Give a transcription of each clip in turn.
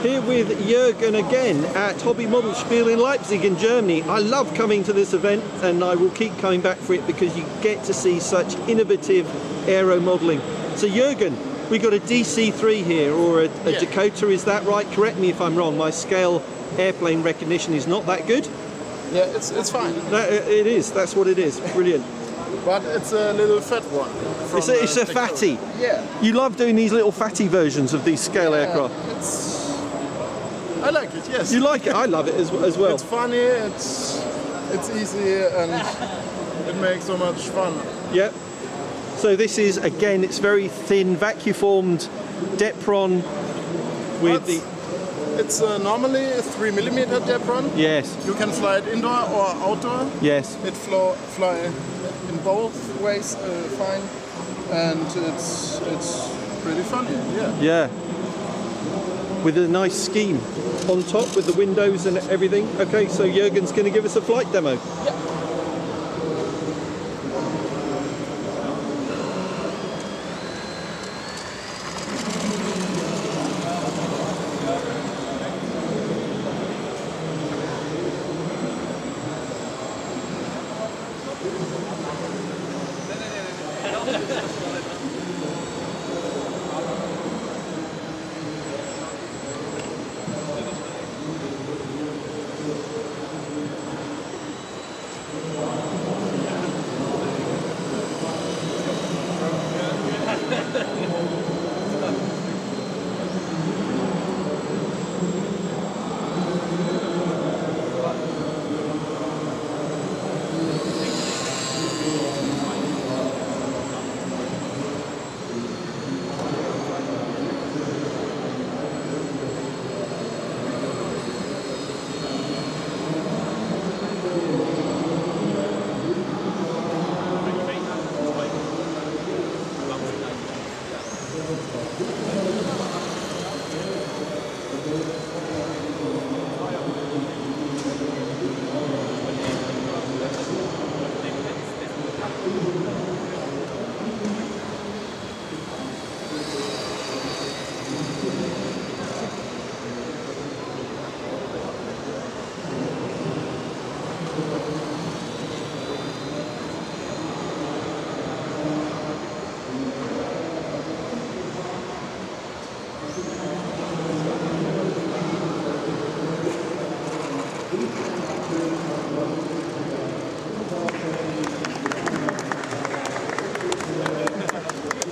Here with Jürgen again at Hobby-Model-Spiel in Leipzig in Germany. I love coming to this event and I will keep coming back for it because you get to see such innovative aero modelling. So Jürgen, we got a DC-3 here, or a Dakota, is that right? Correct me if I'm wrong, my scale airplane recognition is not that good. Yeah, it's fine. It is, that's what it is, brilliant. But it's a little fat one. It's a fatty. Yeah. You love doing these little fatty versions of these scale aircraft. I like it, yes. You like it? I love it as well. It's funny, it's easy, and it makes so much fun. Yep. So this is, again, it's very thin, vacuum-formed Depron with It's normally a 3mm Depron. Yes. You can fly it indoor or outdoor. Yes. It fly in both ways fine, and it's pretty funny. Yeah. Yeah. With a nice scheme on top with the windows and everything. Okay, so Jürgen's going to give us a flight demo. Yeah.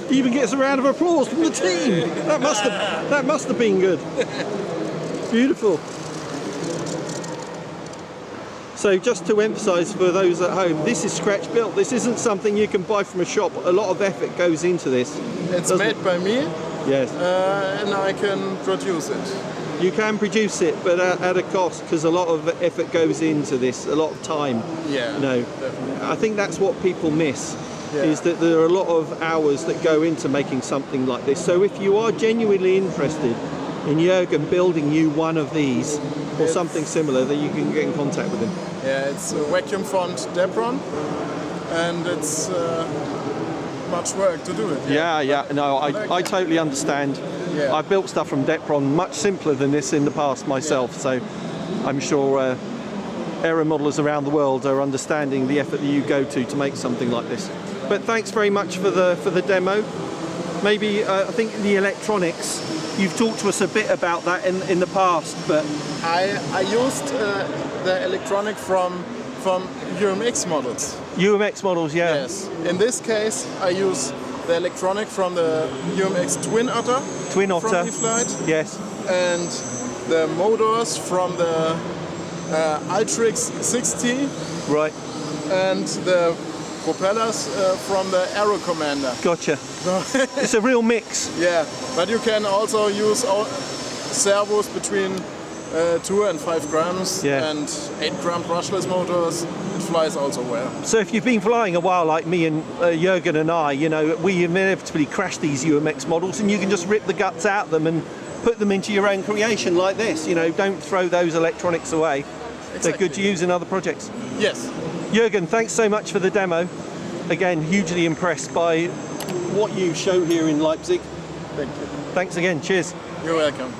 Even gets a round of applause from the team. That must have been good. Beautiful. So just to emphasise for those at home, this is scratch built. This isn't something you can buy from a shop. A lot of effort goes into this. It's made by me. Yes. And I can produce it. You can produce it, but at a cost, because a lot of effort goes into this, a lot of time. Yeah. You know, definitely. I think that's what people miss. Is that there are a lot of hours that go into making something like this. So if you are genuinely interested in Jürgen building you one of these or something similar, then you can get in contact with him. Yeah, it's a vacuum font Depron, and it's much work to do it. Yeah. No, I totally understand. Yeah. I've built stuff from Depron much simpler than this in the past myself, so I'm sure aero modelers around the world are understanding the effort that you go to make something like this. But thanks very much for the demo. Maybe I think the electronics, you've talked to us a bit about that in the past, but I used the electronic from UMX models. UMX models, yeah. Yes. In this case, I use the electronic from the UMX Twin Otter. Twin Otter. From E-Flight. Yes. And the motors from the Ultrix 60. Right. And the propellers from the Aero Commander. Gotcha. It's a real mix. Yeah, but you can also use servos between 2 and 5 grams and 8 gram brushless motors. It flies also well. So if you've been flying a while like me and Jürgen and I, you know, we inevitably crash these UMX models and you can just rip the guts out of them and put them into your own creation like this. You know, don't throw those electronics away. Exactly. They're good to use in other projects. Yes. Jürgen, thanks so much for the demo. Again, hugely impressed by what you show here in Leipzig. Thank you. Thanks again. Cheers. You're welcome.